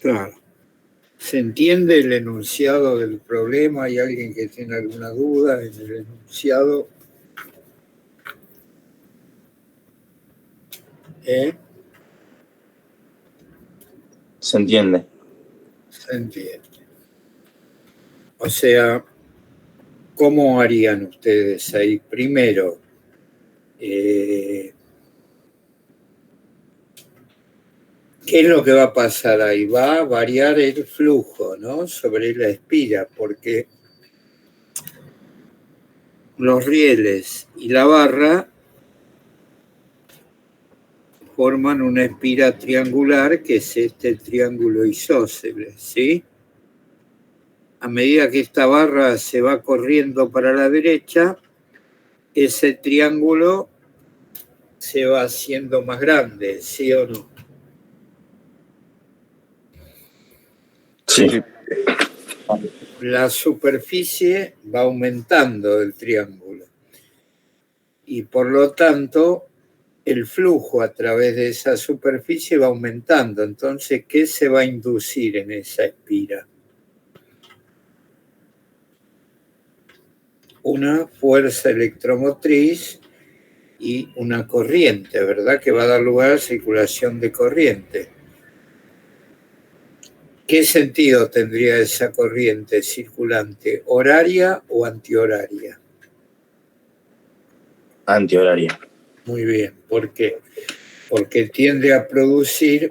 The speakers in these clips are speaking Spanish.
Claro. ¿Se entiende el enunciado del problema? ¿Hay alguien que tiene alguna duda en el enunciado? Se entiende. Se entiende. O sea, ¿cómo harían ustedes ahí? Primero, ¿qué es lo que va a pasar ahí? Va a variar el flujo, ¿no? Sobre la espira, porque los rieles y la barra forman una espira triangular, que es este triángulo isósceles, ¿sí? A medida que esta barra se va corriendo para la derecha, ese triángulo se va haciendo más grande, ¿sí o no? Sí. La superficie va aumentando del triángulo y por lo tanto el flujo a través de esa superficie va aumentando. Entonces, ¿qué se va a inducir en esa espira? Una fuerza electromotriz y una corriente, ¿verdad? Que va a dar lugar a circulación de corriente. ¿Qué sentido tendría esa corriente circulante? ¿Horaria o antihoraria? Antihoraria. Muy bien. ¿Por qué? Porque tiende a producir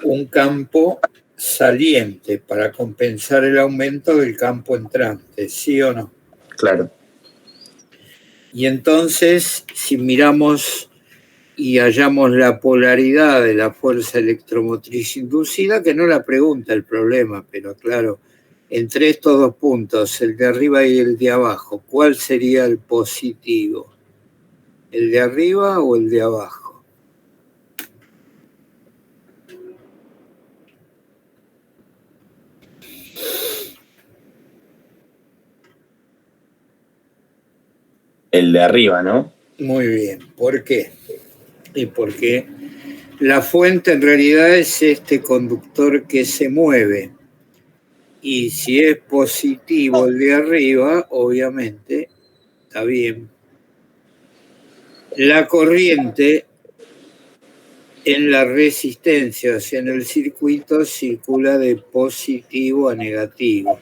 un campo saliente para compensar el aumento del campo entrante, ¿sí o no? Claro. Y entonces, si miramos y hallamos la polaridad de la fuerza electromotriz inducida, que no la pregunta el problema, pero claro, entre estos dos puntos, el de arriba y el de abajo, ¿cuál sería el positivo? ¿El de arriba o el de abajo? El de arriba, ¿no? Muy bien. ¿Por qué? Y porque la fuente en realidad es este conductor que se mueve. Y si es positivo el de arriba, obviamente, está bien. La corriente en la resistencia, o sea, en el circuito, circula de positivo a negativo.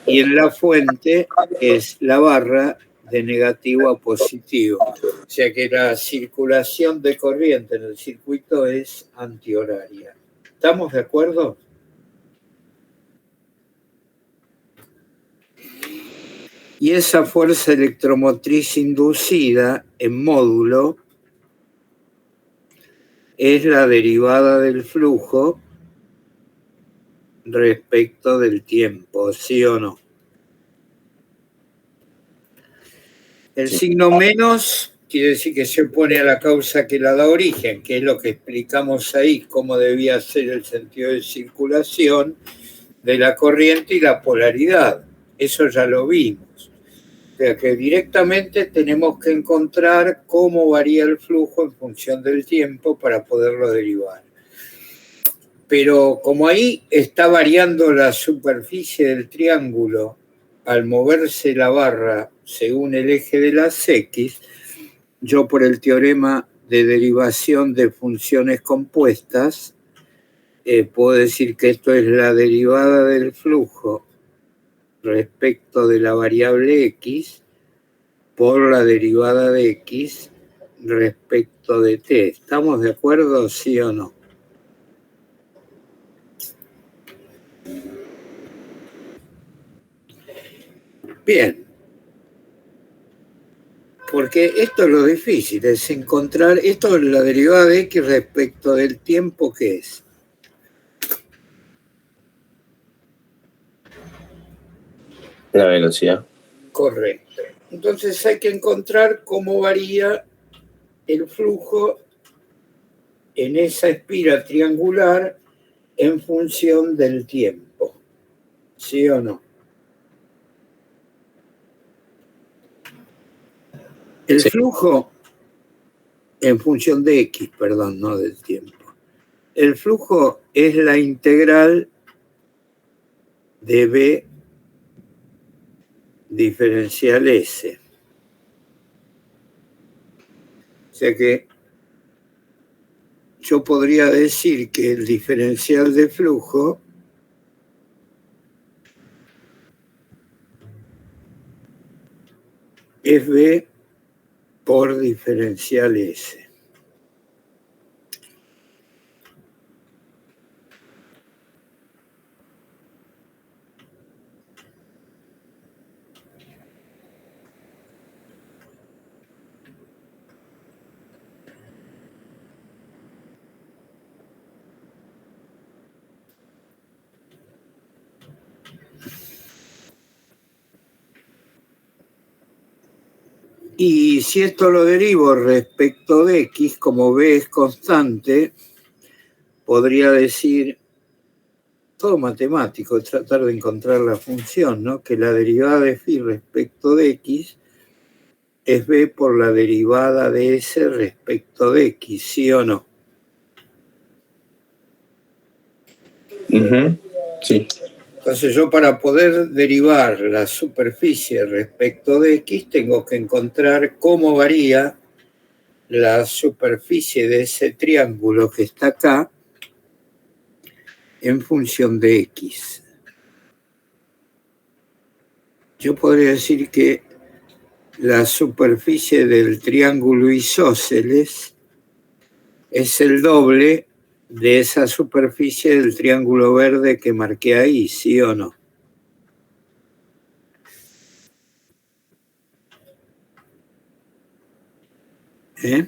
Y en la fuente, que es la barra, de negativo a positivo. O sea que la circulación de corriente en el circuito es antihoraria. ¿Estamos de acuerdo? Y esa fuerza electromotriz inducida en módulo es la derivada del flujo respecto del tiempo, ¿sí o no? El signo menos quiere decir que se opone a la causa que la da origen, que es lo que explicamos ahí, cómo debía ser el sentido de circulación de la corriente y la polaridad. Eso ya lo vimos. O sea que directamente tenemos que encontrar cómo varía el flujo en función del tiempo para poderlo derivar. Pero como ahí está variando la superficie del triángulo al moverse la barra según el eje de las X, yo por el teorema de derivación de funciones compuestas, puedo decir que esto es la derivada del flujo respecto de la variable X por la derivada de X respecto de T. ¿Estamos de acuerdo, sí o no? Bien. Porque esto es lo difícil, es encontrar, esto es la derivada de X respecto del tiempo que es. La velocidad. Correcto. Entonces hay que encontrar cómo varía el flujo en esa espira triangular en función del tiempo. ¿Sí o no? El Sí. flujo en función de X, perdón, no del tiempo. El flujo es la integral de B diferencial S. O sea que yo podría decir que el diferencial de flujo es B por diferencial S. Y si esto lo derivo respecto de X, como B es constante, podría decir, todo matemático, tratar de encontrar la función, ¿no? Que la derivada de phi respecto de X es B por la derivada de S respecto de X, ¿sí o no? Sí. Entonces yo para poder derivar la superficie respecto de X tengo que encontrar cómo varía la superficie de ese triángulo que está acá en función de X. Yo podría decir que la superficie del triángulo isósceles es el doble de esa superficie del triángulo verde que marqué ahí, ¿sí o no? ¿Eh?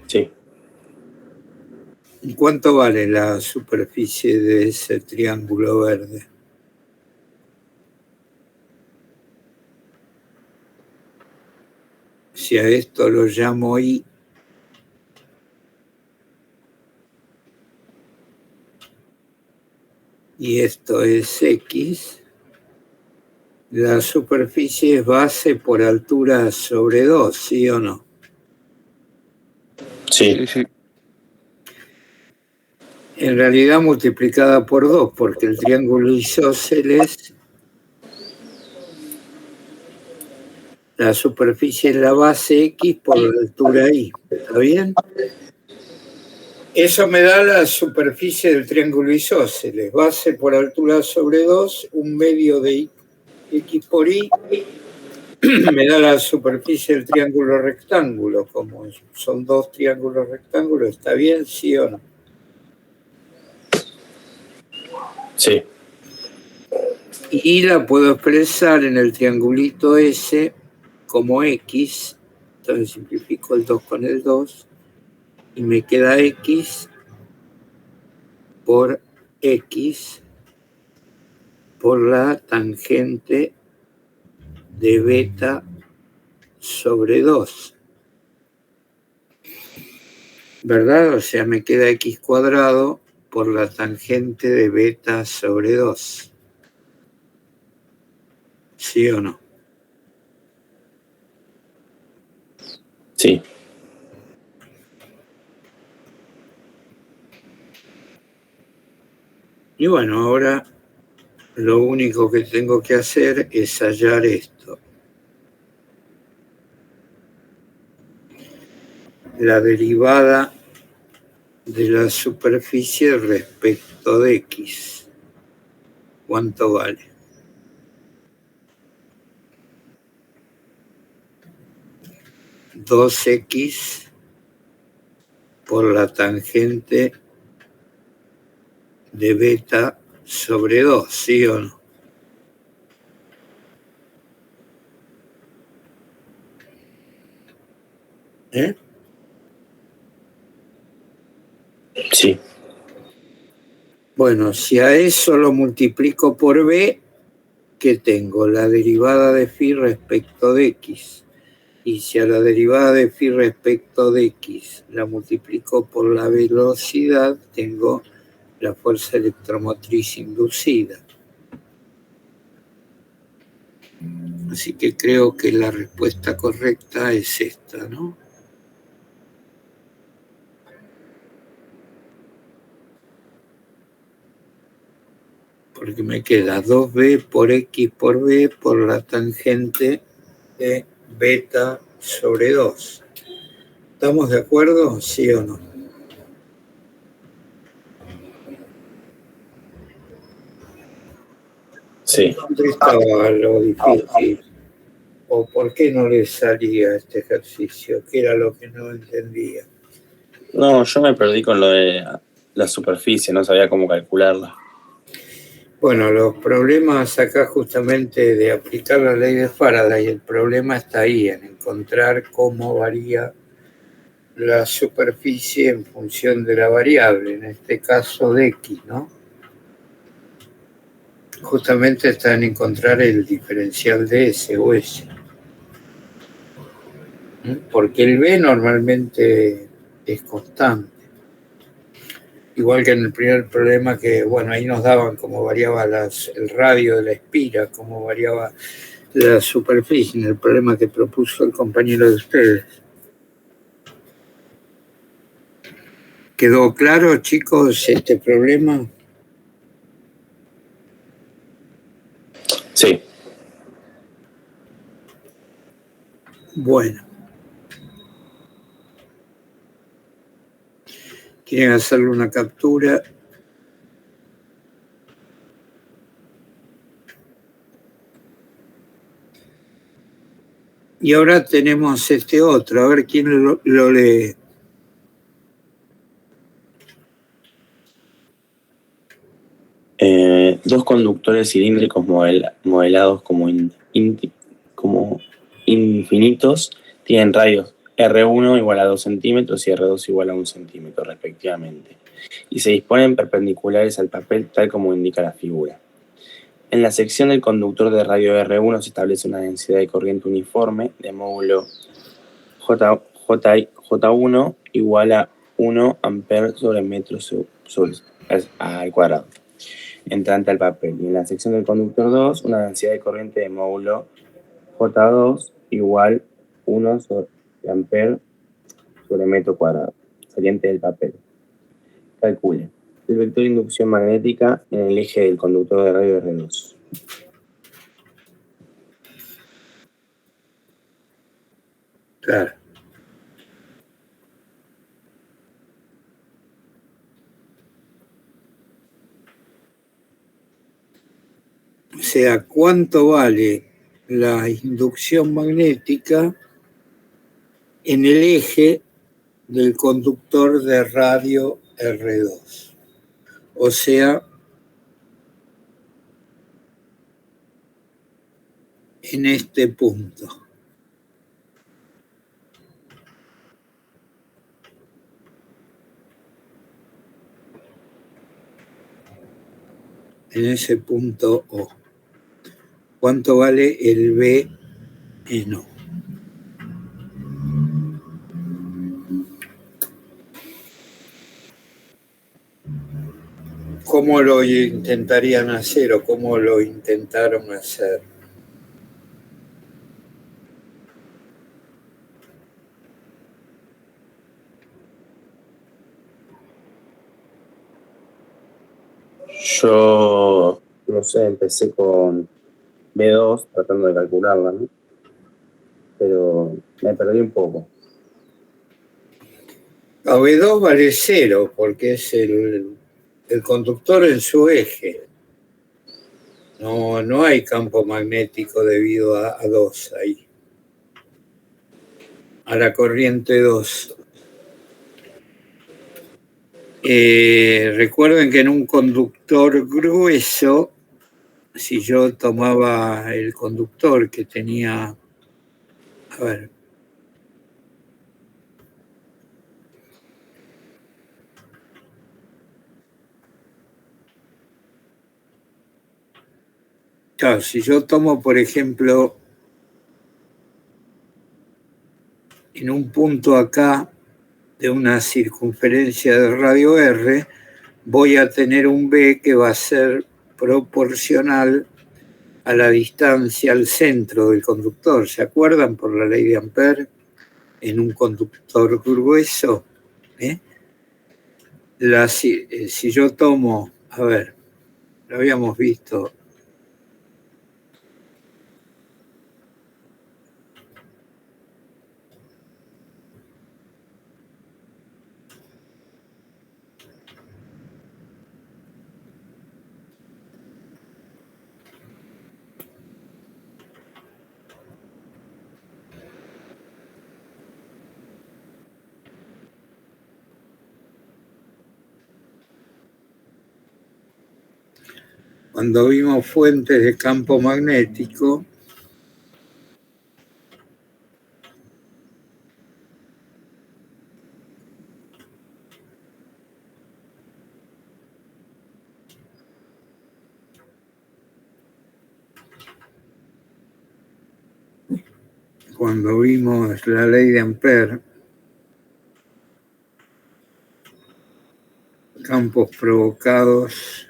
Sí. ¿Y cuánto vale la superficie de ese triángulo verde? Si a esto lo llamo I, y esto es X, la superficie es base por altura sobre 2, ¿sí o no? Sí. En realidad multiplicada por 2, porque el triángulo isósceles, la superficie es la base X por la altura Y. ¿Está bien? Eso me da la superficie del triángulo isósceles. Base por altura sobre 2, un medio de X por Y, me da la superficie del triángulo rectángulo. Como son dos triángulos rectángulos, ¿está bien? ¿Sí o no? Sí. Y la puedo expresar en el triangulito S como X. Entonces simplifico el 2 con el 2 y me queda X por X por la tangente de beta sobre 2. ¿Verdad? O sea, me queda X cuadrado por la tangente de beta sobre 2. ¿Sí o no? Sí. Y bueno, ahora lo único que tengo que hacer es hallar esto. La derivada de la superficie respecto de X. ¿Cuánto vale? Dos X por la tangente de beta sobre 2, ¿sí o no? ¿Eh? Sí. Bueno, si a eso lo multiplico por B, ¿qué tengo? La derivada de phi respecto de X. Y si a la derivada de phi respecto de X la multiplico por la velocidad, tengo la fuerza electromotriz inducida. Así que creo que la respuesta correcta es esta, ¿no? porque me queda 2b por x por b por la tangente de beta sobre 2. ¿Estamos de acuerdo? ¿Sí o no? Sí. ¿Dónde estaba lo difícil? ¿O por qué no le salía este ejercicio? ¿Qué era lo que no entendía? No, yo me perdí con lo de la superficie, no sabía cómo calcularla. Bueno, los problemas acá justamente de aplicar la ley de Faraday, el problema está ahí, en encontrar cómo varía la superficie en función de la variable, en este caso de x, ¿no? Justamente está en encontrar el diferencial de S o S. Porque el B normalmente es constante. Igual que en el primer problema que, bueno, ahí nos daban cómo variaba el radio de la espira, cómo variaba la superficie, en el problema que propuso el compañero de ustedes. ¿Quedó claro, chicos, este problema? Sí. Bueno. ¿Quieren hacerle una captura? Y ahora tenemos este otro, a ver quién lo lee. Dos conductores cilíndricos modelados como infinitos tienen radios R1 igual a 2 centímetros y R2 igual a 1 centímetro respectivamente, y se disponen perpendiculares al papel tal como indica la figura. En la sección del conductor de radio R1 se establece una densidad de corriente uniforme de módulo J1 igual a 1 amper sobre metro al cuadrado, entrante al papel. Y en la sección del conductor 2, una densidad de corriente de módulo J2 igual 1 amper sobre metro cuadrado, saliente del papel. Calcule el vector de inducción magnética en el eje del conductor de radio R2. Claro. O sea, ¿cuánto vale la inducción magnética en el eje del conductor de radio R2? O sea, en este punto. En ese punto O. ¿Cuánto vale el B en O? ¿Cómo lo intentarían hacer o cómo lo intentaron hacer? Yo, no sé, empecé con B2 tratando de calcularla, ¿no? Pero me perdí un poco. A B2 vale 0 porque es el conductor en su eje. No hay campo magnético debido a 2 ahí. A la corriente 2. Recuerden que en un conductor grueso, si yo tomaba el conductor que tenía, a ver, claro, si yo tomo, por ejemplo, en un punto acá de una circunferencia de radio R, voy a tener un B que va a ser proporcional a la distancia al centro del conductor. ¿Se acuerdan por la ley de Ampère? En un conductor grueso, si yo tomo, a ver, Lo habíamos visto. Cuando vimos fuentes de campo magnético, cuando vimos la ley de Ampère, campos provocados,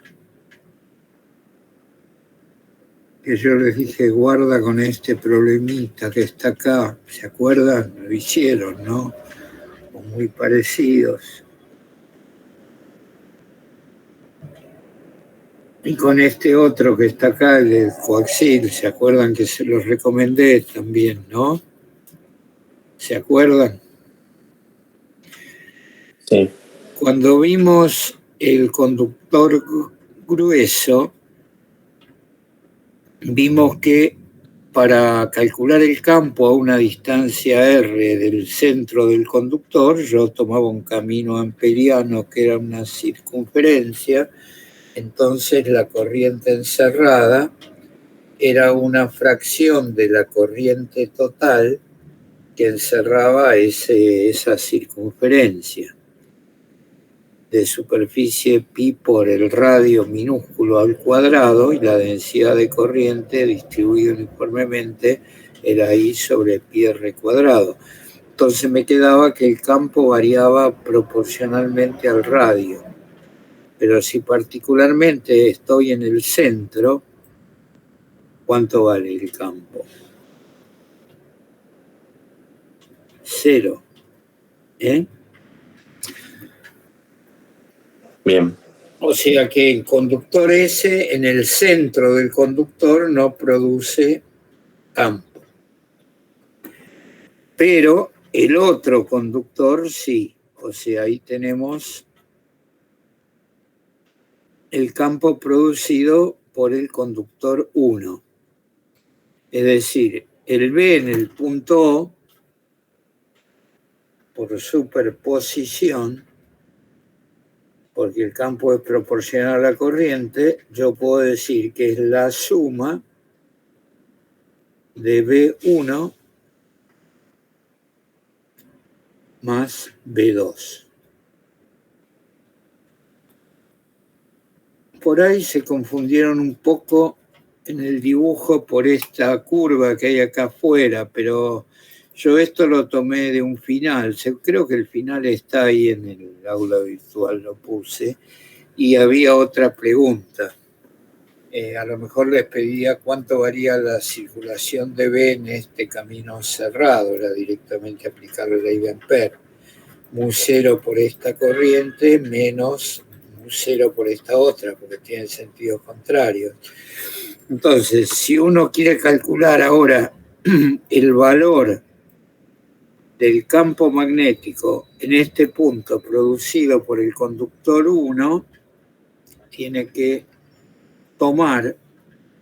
que yo les dije, guarda con este problemita que está acá, ¿se acuerdan? Lo hicieron, ¿no? O muy parecidos. Y con este otro que está acá, el del coaxil, ¿se acuerdan que se los recomendé también, no? ¿Se acuerdan? Sí. Cuando vimos el conductor grueso, vimos que para calcular el campo a una distancia r del centro del conductor, yo tomaba un camino amperiano que era una circunferencia, entonces la corriente encerrada era una fracción de la corriente total que encerraba esa circunferencia de superficie pi por el radio minúsculo al cuadrado, y la densidad de corriente distribuida uniformemente era I sobre pi r cuadrado. Entonces me quedaba que el campo variaba proporcionalmente al radio. Pero si particularmente estoy en el centro, ¿cuánto vale el campo? 0. Bien. O sea que el conductor S en el centro del conductor no produce campo. Pero el otro conductor sí. O sea, ahí tenemos el campo producido por el conductor 1. Es decir, el B en el punto O, por superposición, porque el campo es proporcional a la corriente, yo puedo decir que es la suma de B1 más B2. Por ahí se confundieron un poco en el dibujo por esta curva que hay acá afuera, pero yo esto lo tomé de un final. Creo que el final está ahí en el aula virtual, lo puse, y había otra pregunta. A lo mejor les pedía cuánto varía la circulación de B en este camino cerrado, era directamente aplicar la ley de Ampère. Mu0 por esta corriente menos Mu0 por esta otra, porque tienen sentido contrario. Entonces, si uno quiere calcular ahora el valor del campo magnético en este punto producido por el conductor 1, tiene que tomar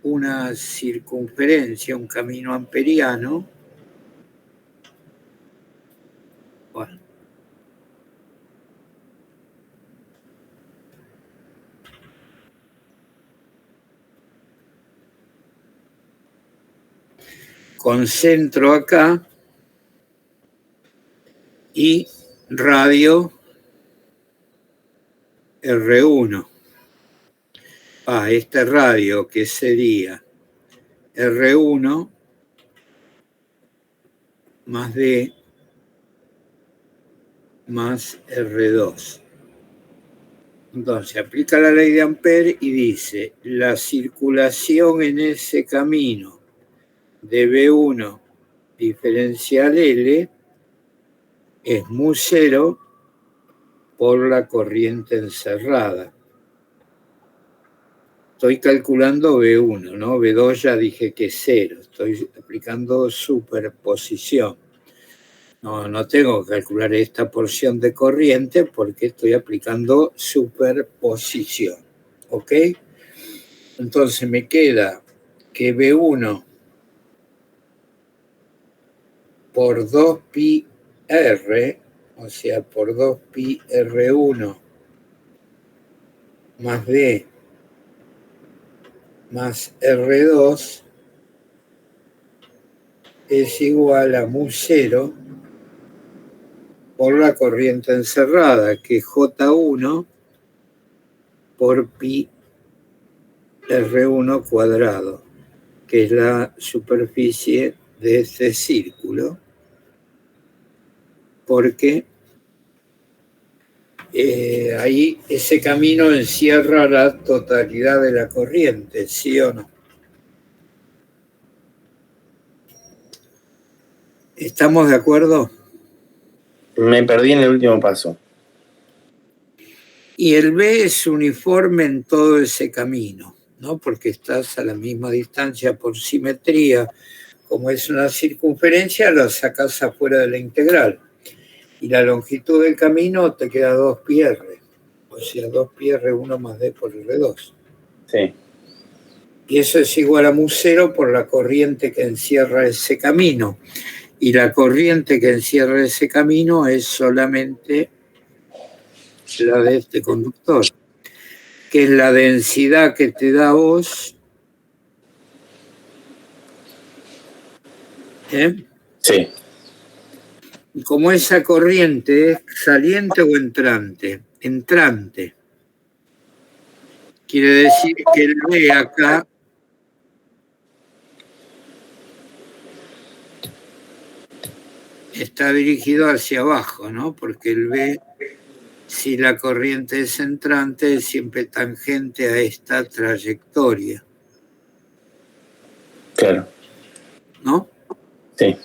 una circunferencia, un camino amperiano. Bueno, con centro acá y radio R1. Este radio que sería R1 más D más R2. Entonces aplica la ley de Ampère y dice, la circulación en ese camino de B1 diferencial L es mu0 por la corriente encerrada. Estoy calculando V1, ¿no? V2 ya dije que es 0. Estoy aplicando superposición. No tengo que calcular esta porción de corriente porque estoy aplicando superposición. ¿Ok? Entonces me queda que V1 por 2pi R, o sea, por 2pi R1 más D más R2 es igual a mu0 por la corriente encerrada, que es J1 por pi R1 cuadrado, que es la superficie de este círculo, porque ahí ese camino encierra la totalidad de la corriente, ¿sí o no? ¿Estamos de acuerdo? Me perdí en el último paso. Y el B es uniforme en todo ese camino, ¿no? Porque estás a la misma distancia por simetría. Como es una circunferencia, lo sacás afuera de la integral. Y la longitud del camino te queda 2pi r. O sea, 2pi R1 más D por R2. Sí. Y eso es igual a mu0 por la corriente que encierra ese camino. Y la corriente que encierra ese camino es solamente la de este conductor, que es la densidad que te da vos. Sí. Y como esa corriente es saliente o entrante, entrante, quiere decir que el B acá está dirigido hacia abajo, ¿no? Porque el B, si la corriente es entrante, es siempre tangente a esta trayectoria. Claro. ¿No? Sí.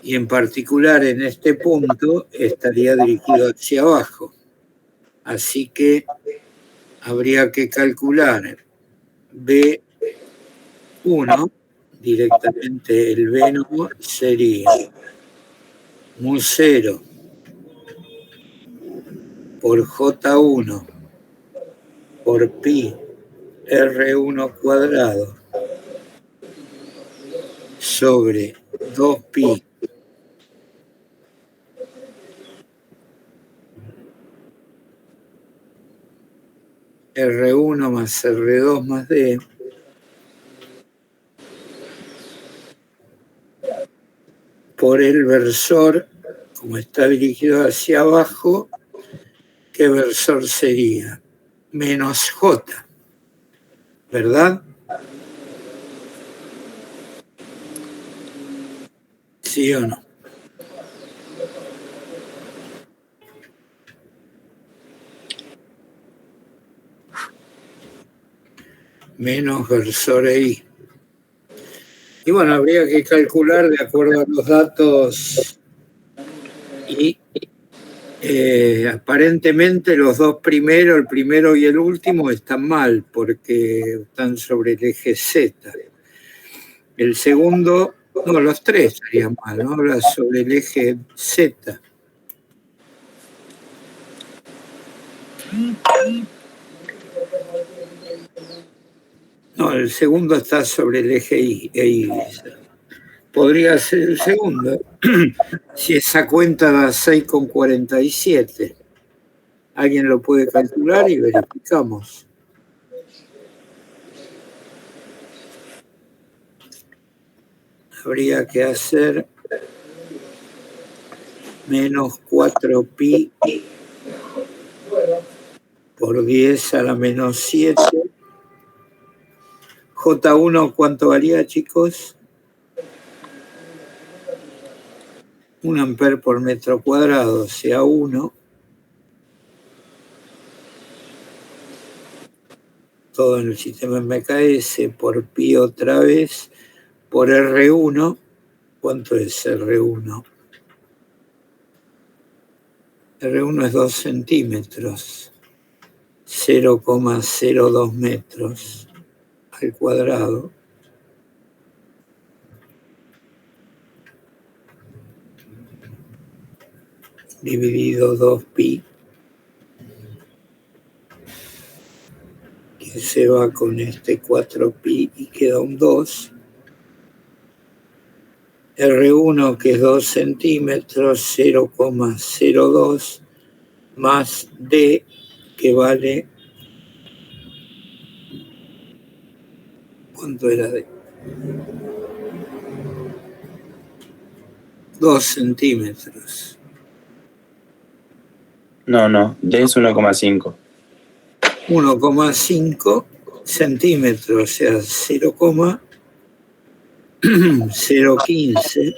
Y en particular en este punto estaría dirigido hacia abajo. Así que habría que calcular B1, directamente el B1 sería mu0 por J1 por pi R1 cuadrado sobre 2pi R1 más R2 más D por el versor, como está dirigido hacia abajo, ¿qué versor sería? Menos J, ¿verdad? ¿Sí o no? Menos versor I. Y bueno, habría que calcular de acuerdo a los datos y aparentemente los dos primeros, el primero y el último, están mal porque están sobre el eje Z. El segundo, no, los tres estarían mal, ¿no? Habla sobre el eje Z. No, el segundo está sobre el eje Y. Podría ser el segundo, si esa cuenta da 6,47. Alguien lo puede calcular y verificamos. Habría que hacer menos 4pi por 10 a la menos 7. J1, ¿cuánto valía, chicos? 1 amper por metro cuadrado, o sea, 1. Todo en el sistema MKS por pi otra vez, por R1. ¿Cuánto es R1? R1 es 2 centímetros. 0,02 metros al cuadrado dividido 2pi, que se va con este 4pi y queda un 2. R1, que es 2 centímetros, 0,02 más D, que vale, ¿cuánto era D? 2 centímetros. No, D es 1,5. 1,5 centímetros, o sea, 0,015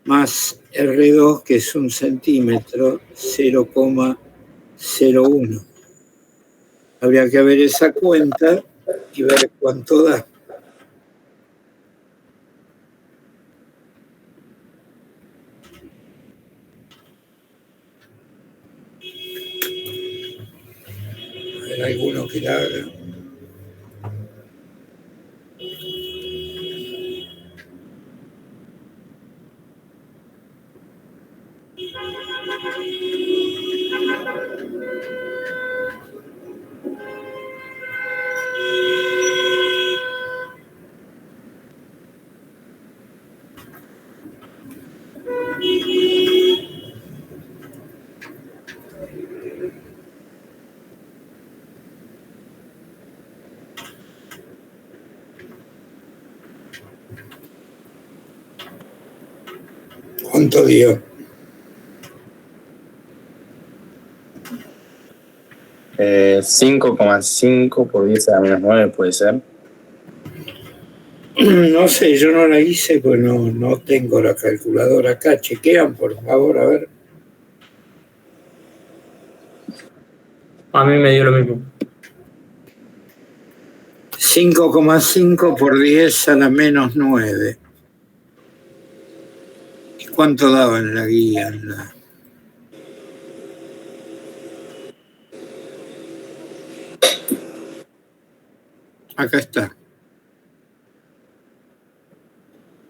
más R2, que es 1 centímetro, 0,01. Habría que ver esa cuenta y ver cuánto da. A ver, alguno que la haga. ¿Cuánto dio? 5,5 por 10 a la menos 9 puede ser. No sé, yo no la hice, pues no tengo la calculadora acá. Chequean, por favor, a ver. A mí me dio lo mismo. 5,5 por 10 a la menos 9. ¿Y cuánto daba en la guía? Acá está.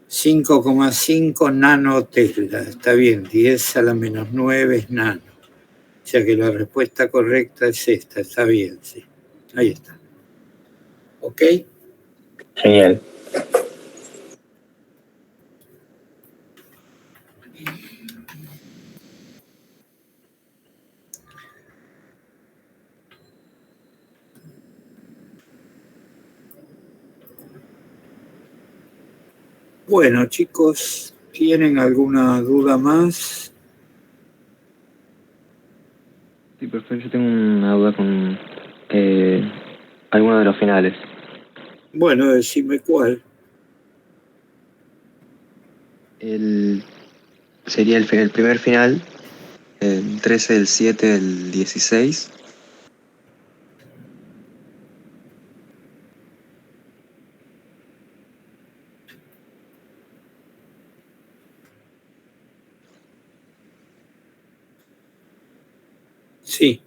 5,5 nanotesla. Está bien, 10 a la menos 9 es nano. O sea que la respuesta correcta es esta. Está bien, sí. Ahí está. ¿Ok? Genial. Bueno, chicos, ¿tienen alguna duda más? Sí, profesor, yo tengo una duda con alguno de los finales. Bueno, decime cuál. Sería el primer final, el 13 del 7 del 16. Sí.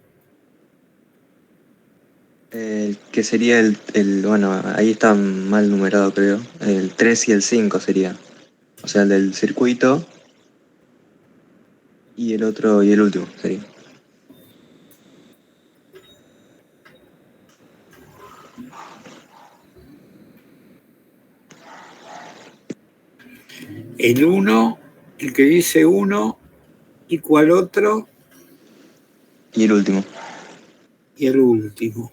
Que sería bueno, ahí está mal numerado, creo. El 3 y el 5 sería. O sea, el del circuito y el otro y el último sería. El 1, el que dice 1, ¿y cuál otro? Y el último. Y el último.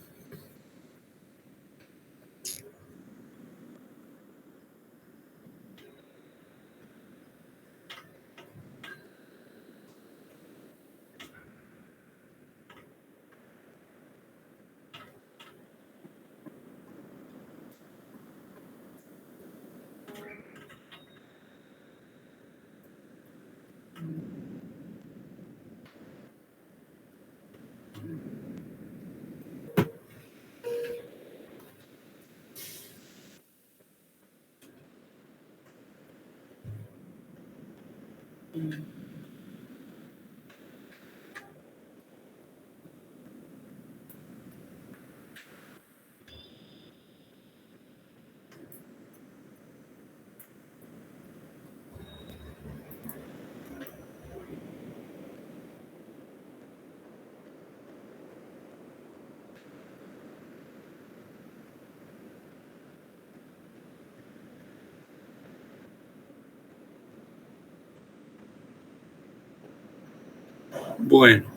Bueno.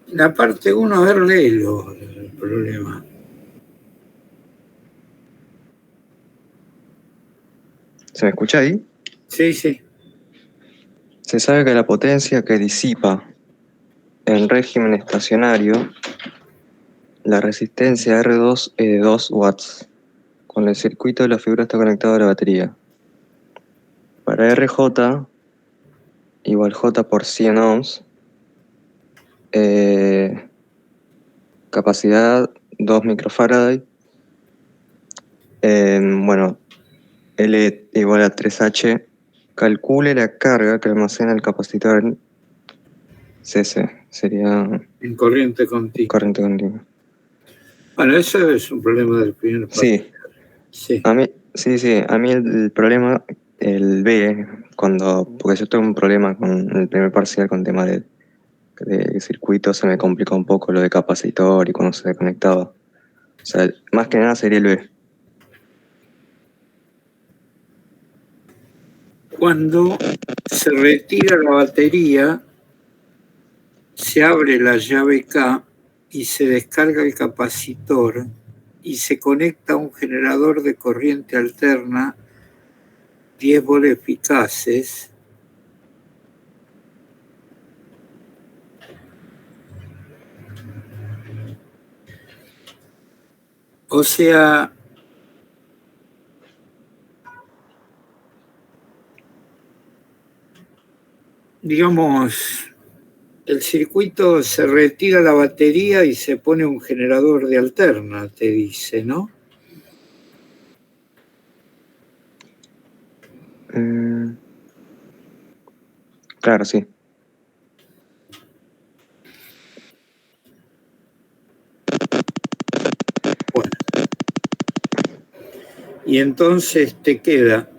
La parte 1, a ver, léelo el problema. ¿Se me escucha ahí? Sí, sí. Se sabe que la potencia que disipa en régimen estacionario la resistencia R2 es de 2 watts. Con el circuito la figura está conectada a la batería. Para RJ igual J por 100 ohms, capacidad 2 microfarad, bueno, L igual a 3H, calcule la carga que almacena el capacitor en CC, sería En corriente continua. corriente continua. Bueno, eso es un problema del primer parcial. Sí, Sí. a mí el problema, el B, porque yo tengo un problema con el primer parcial con tema de circuito, se me complica un poco lo de capacitor y cuando se conectaba. O sea, más que nada sería el B. Cuando se retira la batería, se abre la llave K y se descarga el capacitor y se conecta a un generador de corriente alterna 10 volt eficaces. O sea, digamos, el circuito se retira la batería y se pone un generador de alterna, te dice, ¿no? Claro, sí. Bueno. Y entonces te queda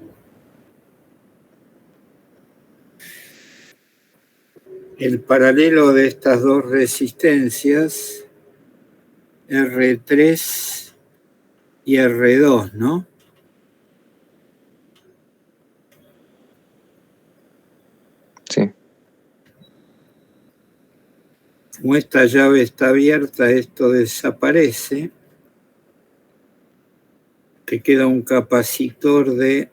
el paralelo de estas dos resistencias, R3 y R2, ¿no? Sí. Como esta llave está abierta, esto desaparece. Te queda un capacitor de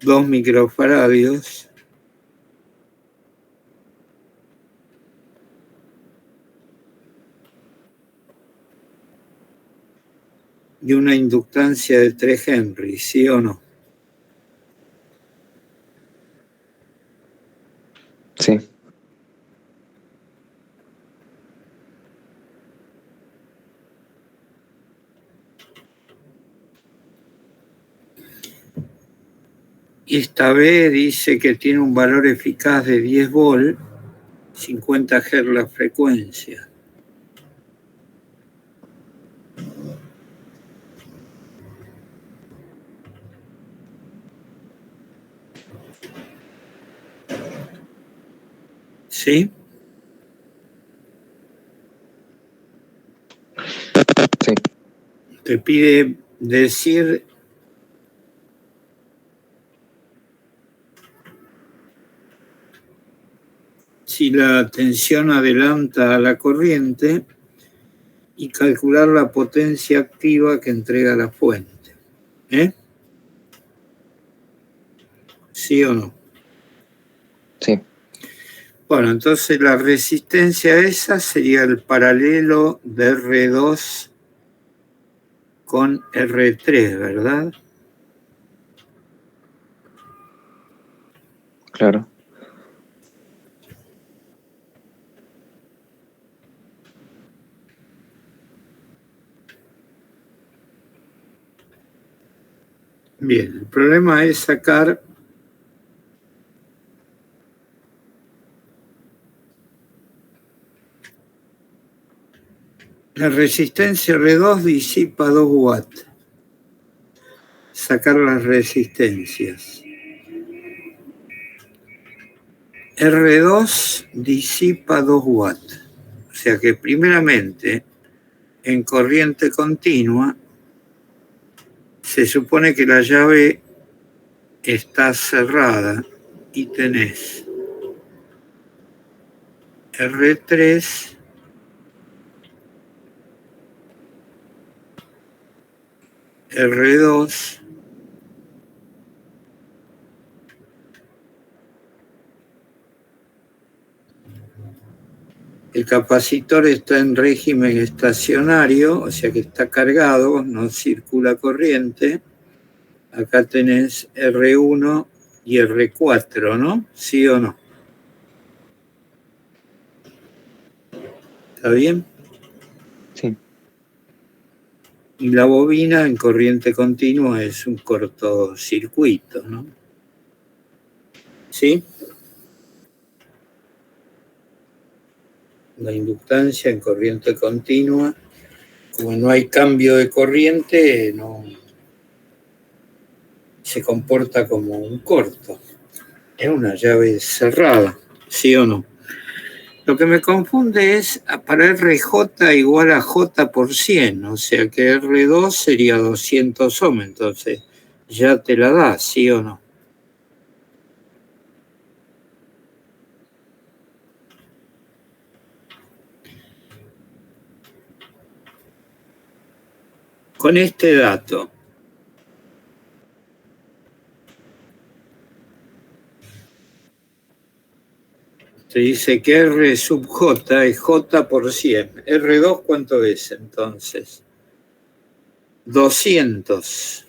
2 microfaradios y una inductancia de 3 Henry, ¿sí o no? Sí. Esta B dice que tiene un valor eficaz de 10 volt, 50 Hz la frecuencia. ¿Sí? Sí. Te pide decir si la tensión adelanta a la corriente y calcular la potencia activa que entrega la fuente. ¿Eh? ¿Sí o no? Sí. Bueno, entonces la resistencia esa sería el paralelo de R2 con R3, ¿verdad? Claro. Bien, el problema es sacar la resistencia R2 disipa 2 watts. Sacar las resistencias. R2 disipa 2 watts. O sea que primeramente en corriente continua, se supone que la llave está cerrada y tenés R3 R2 el capacitor está en régimen estacionario, o sea que está cargado, no circula corriente. Acá tenés R1 y R4, ¿no? ¿Sí o no? ¿Está bien? Sí. Y la bobina en corriente continua es un cortocircuito, ¿no? ¿Sí? La inductancia en corriente continua, como no hay cambio de corriente, no se comporta como un corto. Es una llave cerrada, ¿sí o no? Lo que me confunde es para RJ igual a J por 100, o sea que R2 sería 200 ohms, entonces ya te la da, ¿sí o no? Con este dato, te dice que R sub J es J por 100. R2, ¿cuánto es entonces? 200.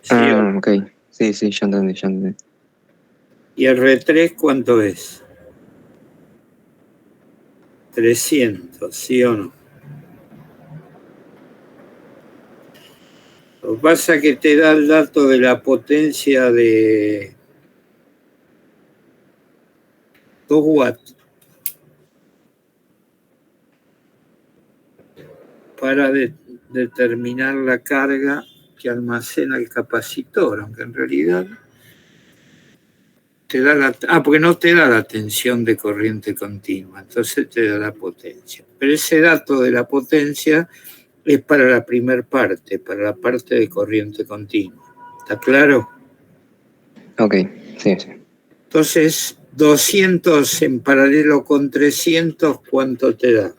¿Sí o no? Ok. Sí, sí, ya entendí, ya entendí. ¿Y R3 cuánto es? 300, ¿sí o no? Lo que pasa es que te da el dato de la potencia de 2 watts para determinar la carga que almacena el capacitor, aunque en realidad te da porque no te da la tensión de corriente continua, entonces te da la potencia. Pero ese dato de la potencia es para la primer parte, para la parte de corriente continua. ¿Está claro? Ok, sí, sí. Entonces, 200 en paralelo con 300, ¿cuánto te da?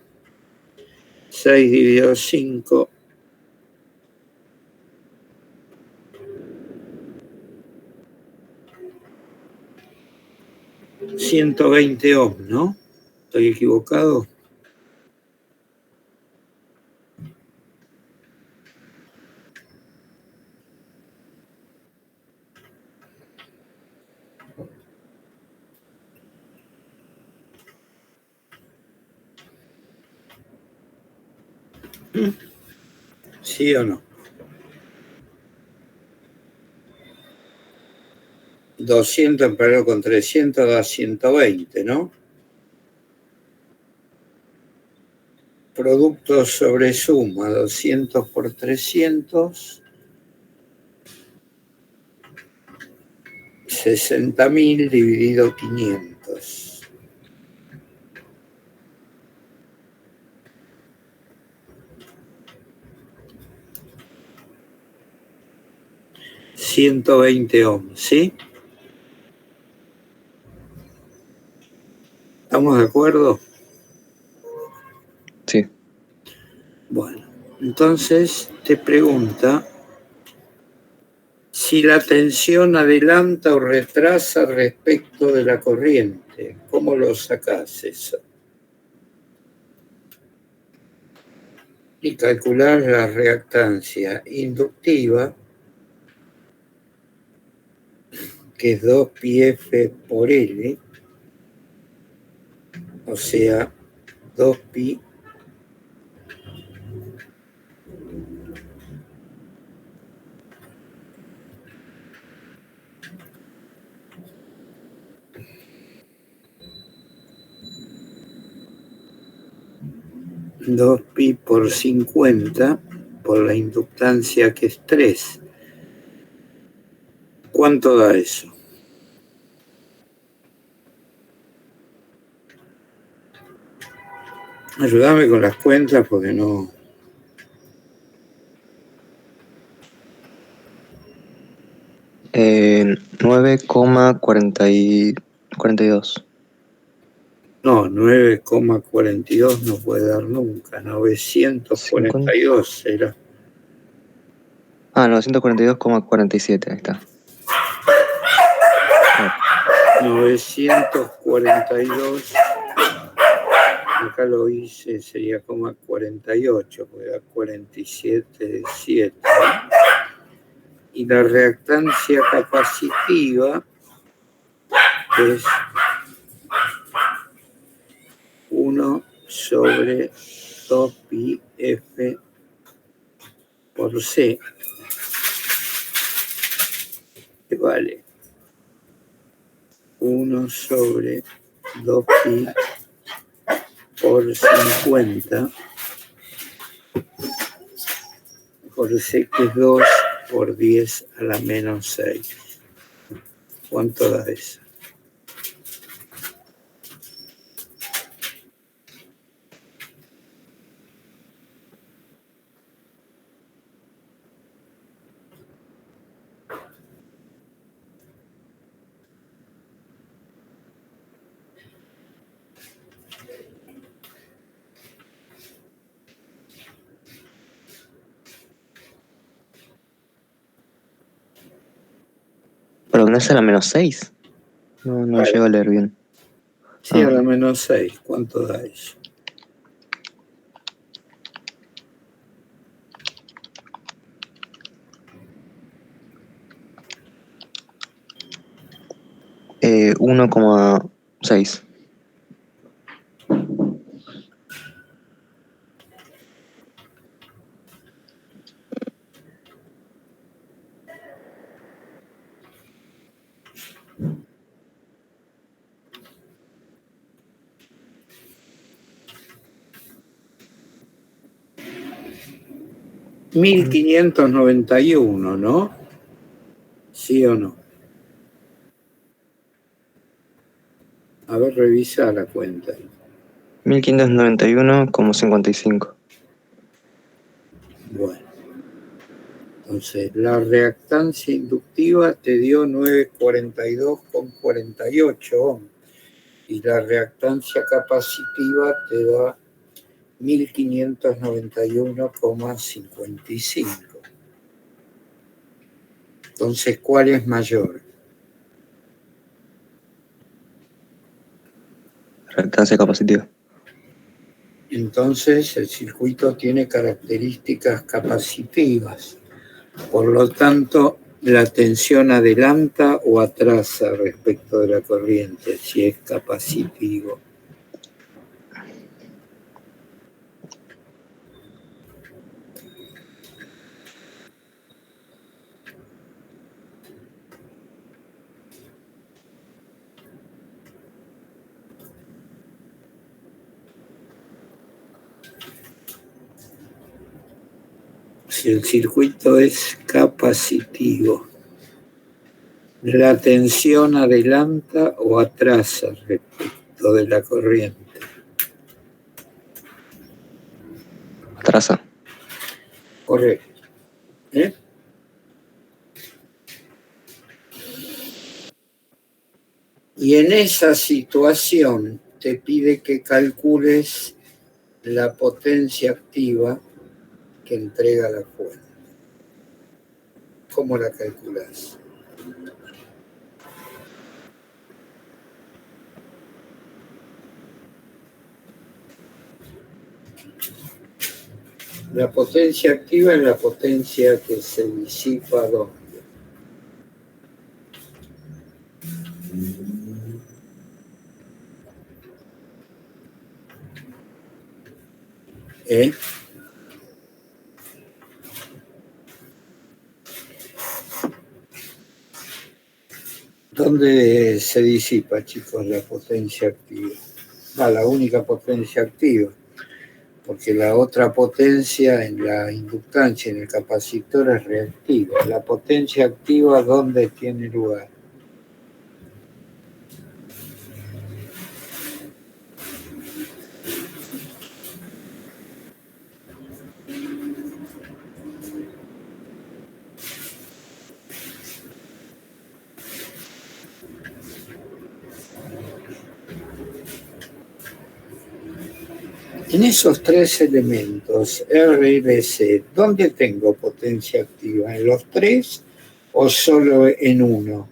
6 dividido 5. 120 ohms, ¿no? ¿Estoy equivocado? ¿Sí o no? 200 en paralelo con 300 da 120, ¿no? Producto sobre suma, 200 por 300, 60.000 dividido 500. $120 ohms, ¿sí? ¿Estamos de acuerdo? Sí. Bueno, entonces te pregunta si la tensión adelanta o retrasa respecto de la corriente. ¿Cómo lo sacás eso? Y calcular la reactancia inductiva, que es 2πf por L, o sea, 2pi por 50 por la inductancia que es 3. ¿Cuánto da eso? Ayúdame con las cuentas porque no... Eh, 9,42. No, 9,42 no puede dar nunca. 942 era. 942,47, ahí está. 942. Acá lo hice, sería 48, porque da 47 de 7. Y la reactancia capacitiva es 1 sobre 2 pi f por c, que vale 1 sobre 2 pi por 50 por c, que es 2 por 10 a la menos 6. ¿Cuánto da eso? ¿Pero no es a la menos 6? No llego a leer bien. Sí, a la menos 6. ¿Cuánto da eso? Eh, 1,6. $1.591, ¿no? ¿Sí o no? A ver, revisa la cuenta. 1591,55. Bueno, entonces la reactancia inductiva te dio 942,48 ohms y la reactancia capacitiva te da 1591,55. Entonces, ¿cuál es mayor? Reactancia capacitiva. Entonces, el circuito tiene características capacitivas. Por lo tanto, la tensión adelanta o atrasa respecto de la corriente, si es capacitivo. Si el circuito es capacitivo, la tensión adelanta o atrasa respecto de la corriente. Atrasa. Correcto. ¿Eh? Y en esa situación te pide que calcules la potencia activa que entrega la fuente. ¿Cómo la calculas? La potencia activa es la potencia que se disipa ¿dónde? ¿Eh? ¿Dónde se disipa, chicos, la potencia activa? La única potencia activa, porque la otra potencia en la inductancia, en el capacitor, es reactiva. La potencia activa, ¿dónde tiene lugar? En esos tres elementos, R y BC, ¿dónde tengo potencia activa? ¿En los tres o solo en uno?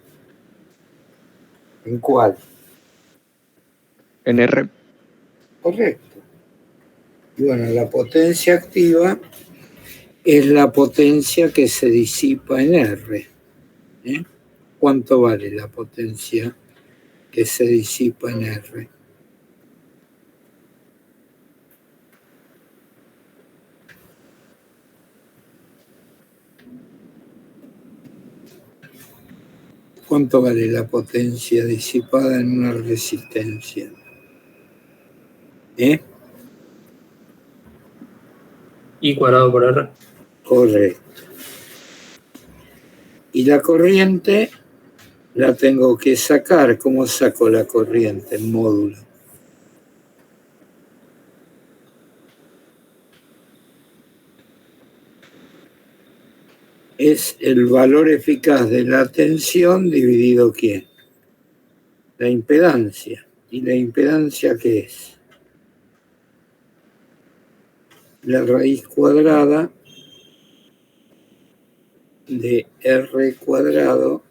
¿En cuál? En R. Correcto. Y bueno, la potencia activa es la potencia que se disipa en R. ¿eh? ¿Cuánto vale la potencia que se disipa en R? ¿Cuánto vale la potencia disipada en una resistencia? I cuadrado por R. Correcto. Y la corriente la tengo que sacar. ¿Cómo saco la corriente en módulo? Es el valor eficaz de la tensión dividido ¿quién? La impedancia. ¿Y la impedancia qué es? La raíz cuadrada de R cuadrado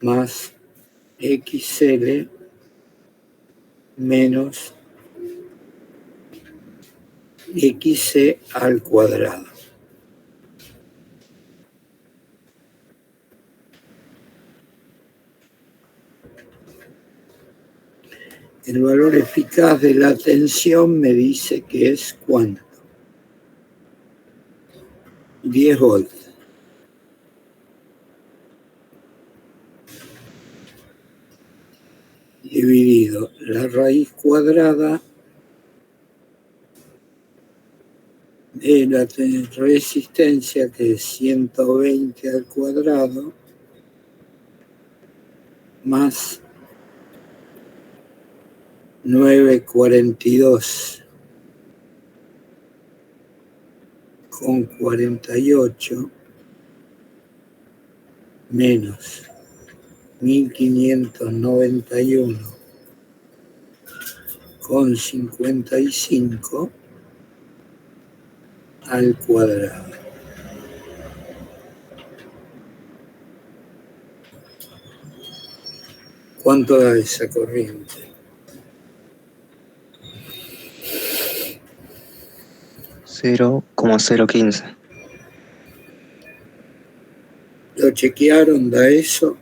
más XL menos XC al cuadrado. El valor eficaz de la tensión me dice que es ¿cuánto? 10 volts. Dividido la raíz cuadrada de la resistencia, que es 120 al cuadrado, más 942 con 48 menos 1591 con 55 al cuadrado. ¿Cuánto da esa corriente? $0,015. ¿Lo chequearon? ¿Da eso?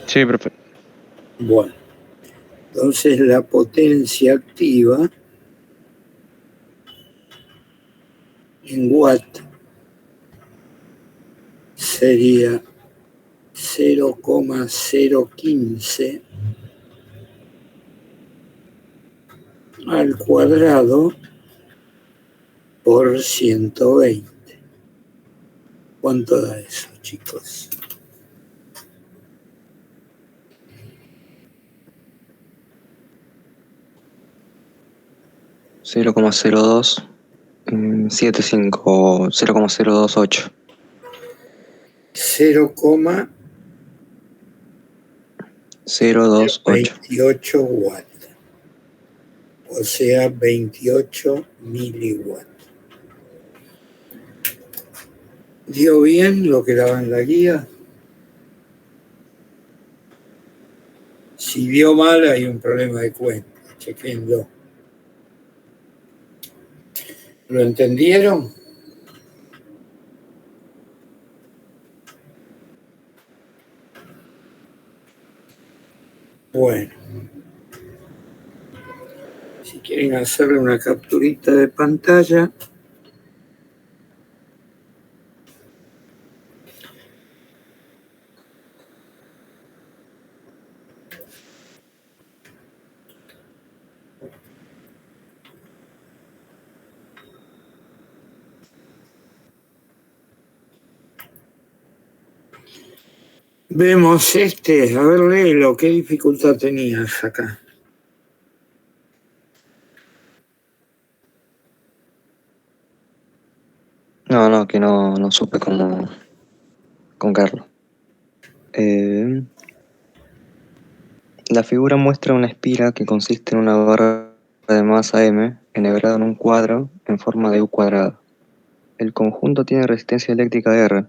Sí, profe. Bueno, entonces la potencia activa en watt sería 0,015 al cuadrado por 120. ¿Cuánto da eso, chicos? $0,0275 o 0,028. 0,28. 0,28 watts, o sea, 28 miliwatts. ¿Dio bien lo que daba en la guía? Si dio mal, hay un problema de cuenta. Chequenlo. ¿Lo entendieron? Bueno, si quieren hacerle una capturita de pantalla, vemos a ver, léelo, ¿qué dificultad tenías acá? No, que no supe cómo con Carlos. La figura muestra una espira que consiste en una barra de masa M enhebrada en un cuadro en forma de U cuadrado. El conjunto tiene resistencia eléctrica R,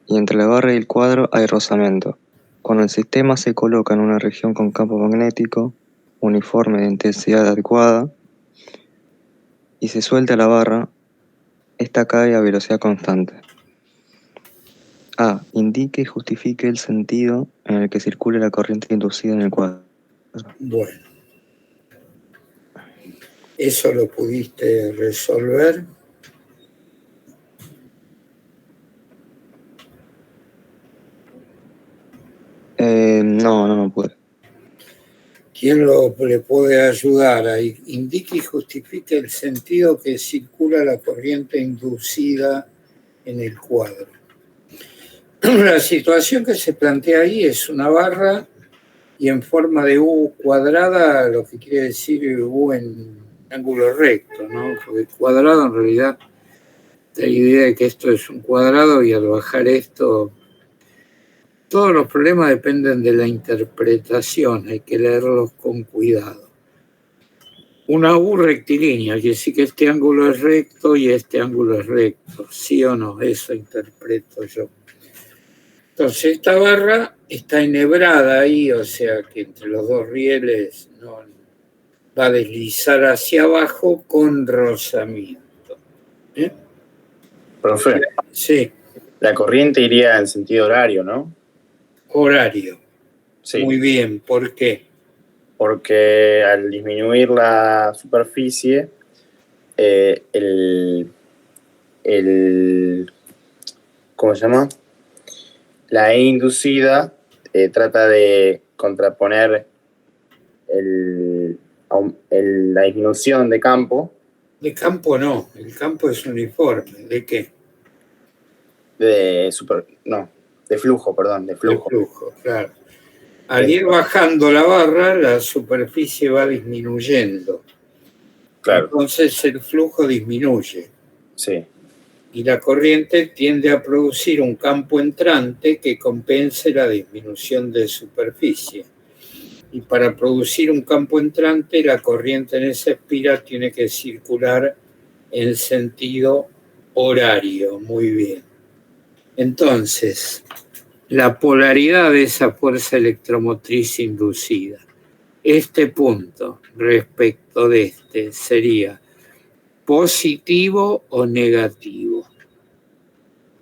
y entre la barra y el cuadro hay rozamiento. Cuando el sistema se coloca en una región con campo magnético uniforme de intensidad adecuada y se suelta la barra, esta cae a velocidad constante. A. Indique y justifique el sentido en el que circule la corriente inducida en el cuadro. Bueno, ¿eso lo pudiste resolver? No pude. ¿Quién le puede ayudar? Ahí indique y justifique el sentido que circula la corriente inducida en el cuadro. La situación que se plantea ahí es una barra y en forma de U cuadrada, lo que quiere decir U en ángulo recto, ¿no? Porque cuadrado en realidad la idea de que esto es un cuadrado y al bajar esto, todos los problemas dependen de la interpretación, hay que leerlos con cuidado. Una U rectilínea, quiere decir que este ángulo es recto y este ángulo es recto, ¿sí o no? Eso interpreto yo. Entonces esta barra está enhebrada ahí, o sea que entre los dos rieles no, va a deslizar hacia abajo con rozamiento. ¿Eh? Profe, Sí, la corriente iría en sentido horario, ¿no? horario. Sí. Muy bien, ¿por qué? Porque al disminuir la superficie, ¿cómo se llama? La E inducida trata de contraponer la disminución de campo. De campo no, el campo es uniforme. ¿De qué? De flujo, De flujo, claro. Al Eh, ir bajando la barra, la superficie va disminuyendo. Claro. Entonces el flujo disminuye. Sí. Y la corriente tiende a producir un campo entrante que compense la disminución de superficie. Y para producir un campo entrante, la corriente en esa espira tiene que circular en sentido horario. Muy bien. Entonces, la polaridad de esa fuerza electromotriz inducida. Este punto respecto de este sería positivo o negativo.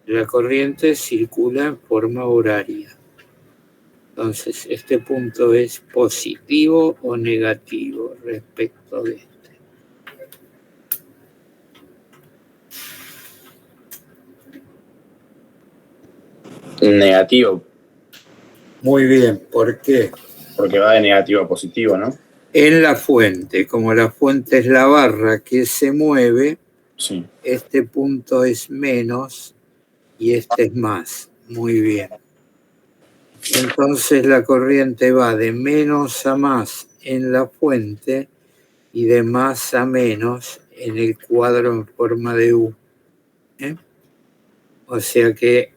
La corriente circula en forma horaria. Entonces, este punto es positivo o negativo respecto de este. Negativo, Muy bien, ¿por qué? porque va de negativo a positivo, ¿no? En la fuente, como la fuente es la barra que se mueve, Sí. este punto es menos y este es más. Muy bien. Entonces la corriente va de menos a más en la fuente y de más a menos en el cuadro en forma de U. ¿Eh? O sea que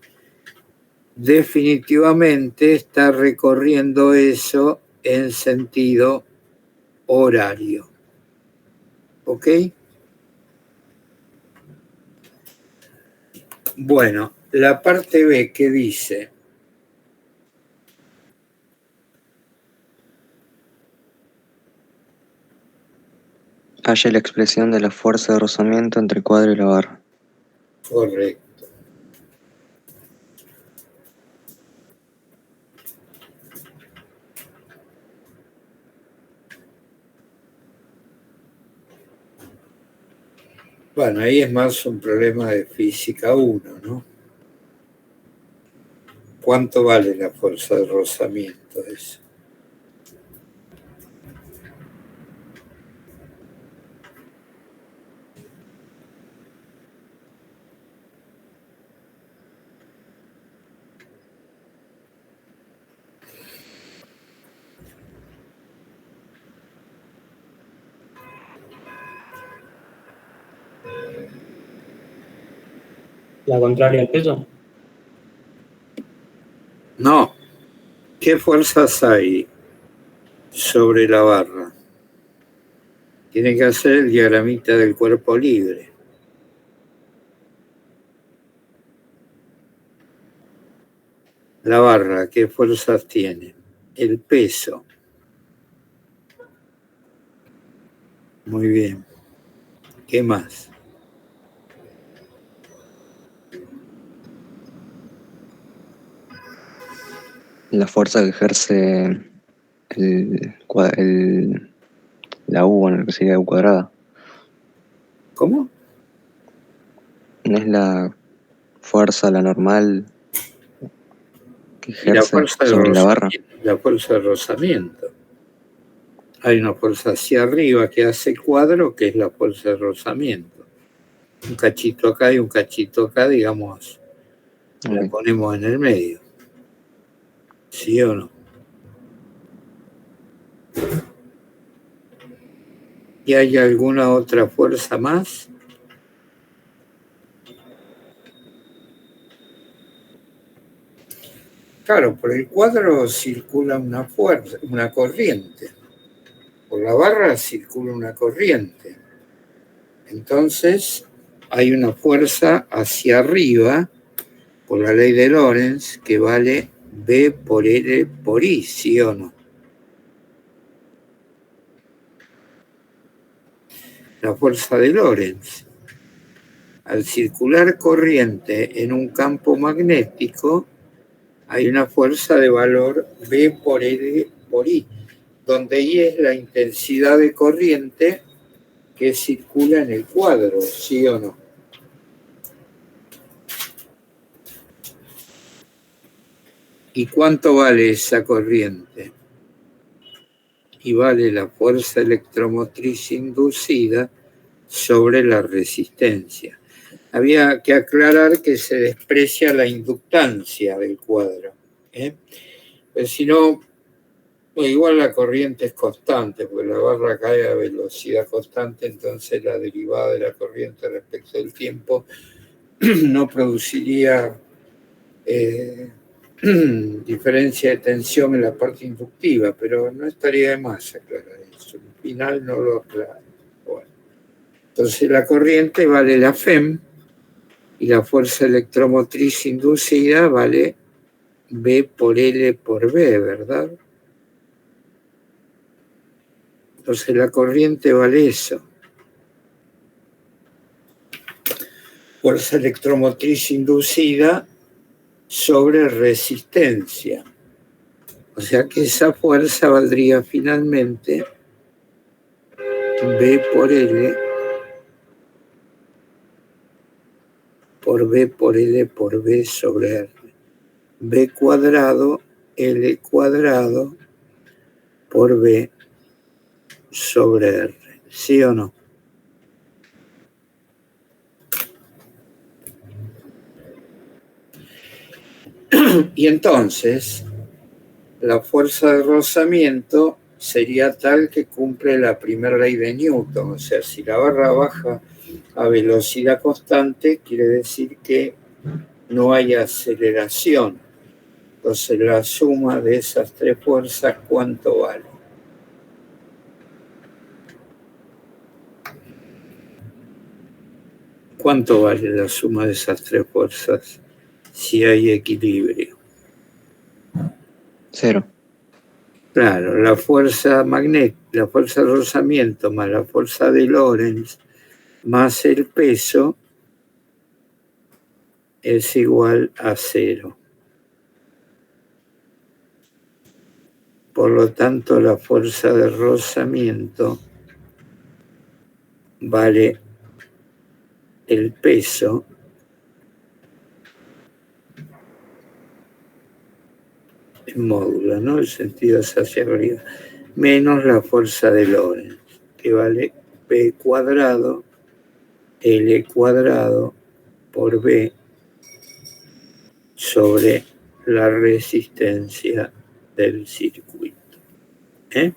definitivamente está recorriendo eso en sentido horario. ¿Ok? Bueno, la parte B que dice, Halle la expresión de la fuerza de rozamiento entre el cuadro y la barra. correcto. Bueno, ahí es más un problema de física 1, ¿no? ¿Cuánto vale la fuerza de rozamiento? Eso? La contraria al peso. No. ¿Qué fuerzas hay sobre la barra? Tiene que hacer el diagramita del cuerpo libre. La barra, ¿qué fuerzas tiene? El peso. Muy bien. ¿Qué más? La fuerza que ejerce la U, bueno, que sería U cuadrada. ¿Cómo? ¿No es la fuerza, la normal, que Y la ejerce fuerza de sobre la barra? rozamiento. La fuerza de rozamiento. Hay una fuerza hacia arriba que hace el cuadro, que es la fuerza de rozamiento. Un cachito acá y un cachito acá, digamos, la Ok. ponemos en el medio. ¿Sí o no? ¿Y hay alguna otra fuerza más? Claro, por el cuadro circula una fuerza, una corriente. Por la barra circula una corriente. Entonces, hay una fuerza hacia arriba, por la ley de Lorentz, que vale B por L por I, ¿sí o no? La fuerza de Lorentz. Al circular corriente en un campo magnético, hay una fuerza de valor B por L por I, donde I es la intensidad de corriente que circula en el cuadro, ¿sí o no? ¿Y cuánto vale esa corriente? Y vale la fuerza electromotriz inducida sobre la resistencia. Había que aclarar que se desprecia la inductancia del cuadro, ¿eh? Pero si no, igual la corriente es constante, porque la barra cae a velocidad constante, entonces la derivada de la corriente respecto del tiempo no produciría diferencia de tensión en la parte inductiva, pero no estaría de más aclarar eso. Al final no lo aclara. Bueno, entonces la corriente vale la FEM y la fuerza electromotriz inducida vale B por L por B, ¿verdad? Entonces la corriente vale eso. Fuerza electromotriz inducida sobre resistencia. O sea que esa fuerza valdría finalmente B por L por B por L por B sobre R. B cuadrado, L cuadrado por B sobre R. ¿Sí o no? Y entonces, la fuerza de rozamiento sería tal que cumple la primera ley de Newton. O sea, si la barra baja a velocidad constante, quiere decir que no hay aceleración. Entonces, la suma de esas tres fuerzas, ¿cuánto vale? ¿Cuánto vale la suma de esas tres fuerzas si hay equilibrio? 0. Claro, la fuerza magnética, la fuerza de rozamiento más la fuerza de Lorentz más el peso es igual a 0. Por lo tanto, la fuerza de rozamiento vale el peso en módulo, ¿no? El sentido es hacia arriba, menos la fuerza de Lorentz, que vale P cuadrado, L cuadrado por B sobre la resistencia del circuito. ¿Eh?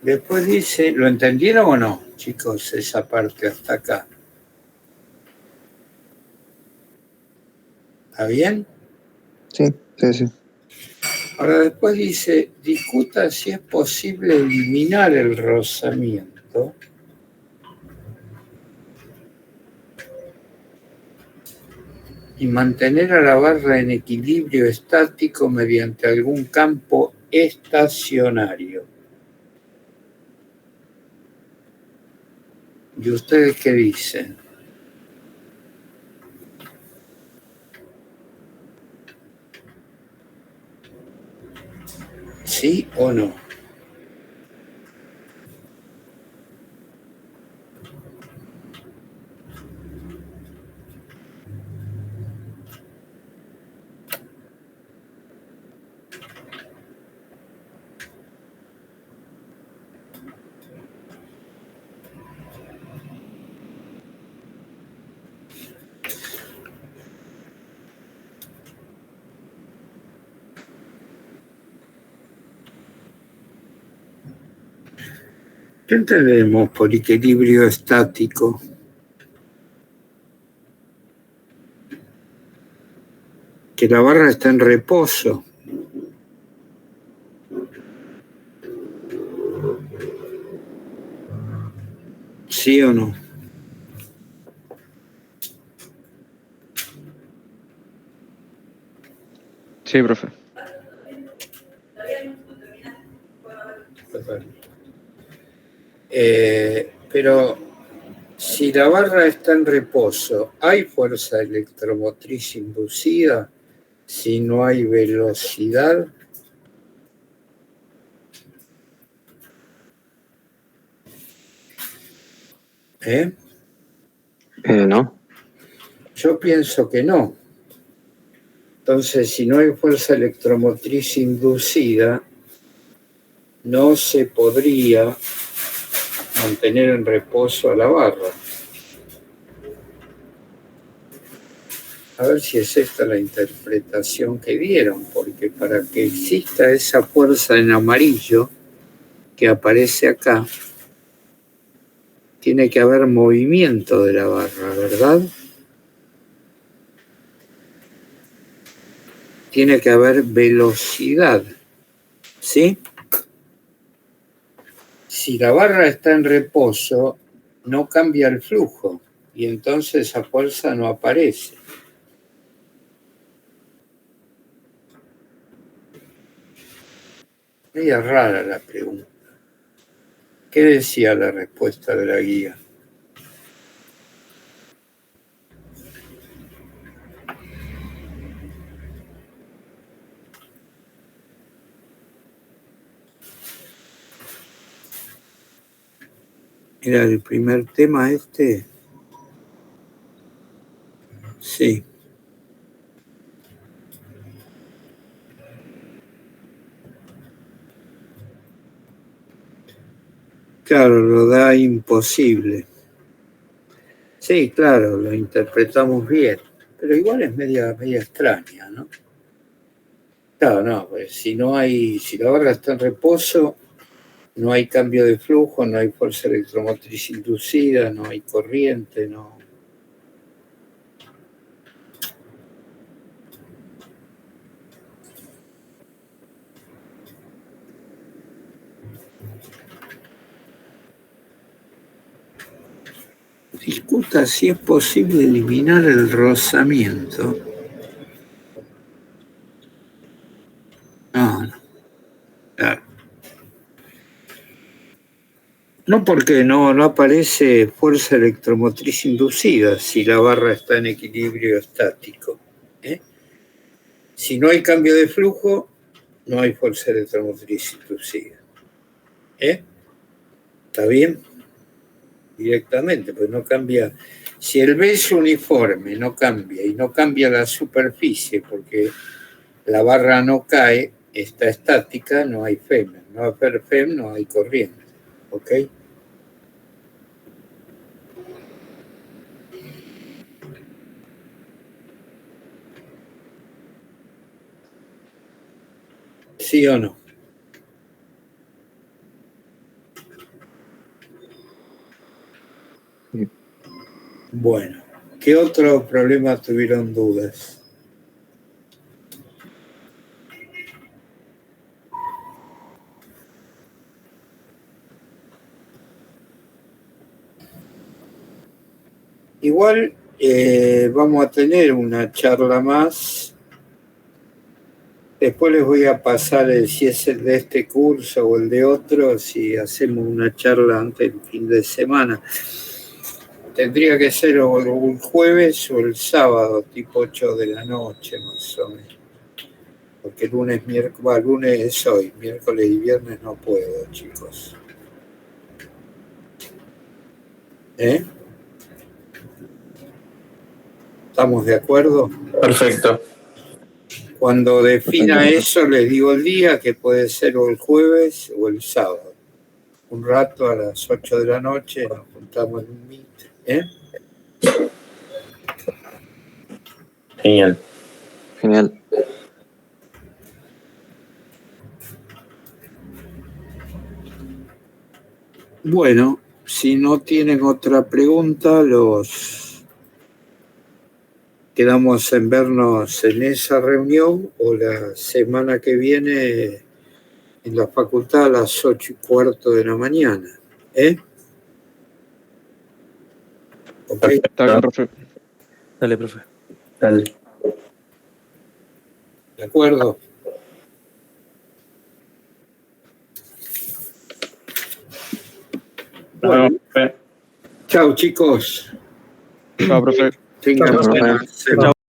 Después dice, ¿lo entendieron o no, chicos, esa parte hasta acá? ¿Está bien? Sí, sí, sí. Ahora después dice, discuta si es posible eliminar el rozamiento y mantener a la barra en equilibrio estático mediante algún campo estacionario. ¿Y ustedes qué dicen? ¿Sí o no? ¿Qué entendemos por equilibrio estático? Que la barra está en reposo. ¿Sí o no? Sí, profe. Pero si la barra está en reposo, ¿hay fuerza electromotriz inducida? Si no hay velocidad. No. Yo pienso que no. Entonces, si no hay fuerza electromotriz inducida, no se podría mantener en reposo a la barra. A ver si es esta la interpretación que dieron, porque para que exista esa fuerza en amarillo que aparece acá, tiene que haber movimiento de la barra, ¿verdad? Tiene que haber velocidad, ¿sí? Si la barra está en reposo, no cambia el flujo y entonces esa fuerza no aparece. Media rara la pregunta. ¿Qué decía la respuesta de la guía? ¿Era el primer tema este? Sí. Claro, lo da imposible. Sí, claro, lo interpretamos bien, pero igual es media extraña, ¿no? Claro, no, pues si la barra está en reposo, no hay cambio de flujo, no hay fuerza electromotriz inducida, no hay corriente, no. Discuta si es posible eliminar el rozamiento. No. Claro. No, porque no aparece fuerza electromotriz inducida si la barra está en equilibrio estático. Si no hay cambio de flujo, no hay fuerza electromotriz inducida. ¿Está bien? Directamente, pues no cambia. Si el B es uniforme, no cambia, y no cambia la superficie porque la barra no cae, está estática, no hay FEM. No va a haber FEM, no hay corriente. ¿Ok? ¿Sí o no? Sí. Bueno, ¿qué otro problema tuvieron dudas? Igual vamos a tener una charla más. Después les voy a pasar si es el de este curso o el de otro, si hacemos una charla antes del fin de semana. Tendría que ser o el jueves o el sábado, tipo 8 de la noche más o menos. Porque lunes es hoy, miércoles y viernes no puedo, chicos. ¿Estamos de acuerdo? Perfecto. Cuando defina eso, les digo el día, que puede ser o el jueves o el sábado. Un rato a las 8 de la noche nos juntamos en un meet. Genial. Genial. Bueno, si no tienen otra pregunta, los quedamos en vernos en esa reunión o la semana que viene en la facultad a las 8:15 de la mañana. ¿Ok? Está bien, profe. Dale, profe. Dale. ¿De acuerdo? Bueno, chao chicos. Chao, profe. Tengan Chao, profe. buena semana.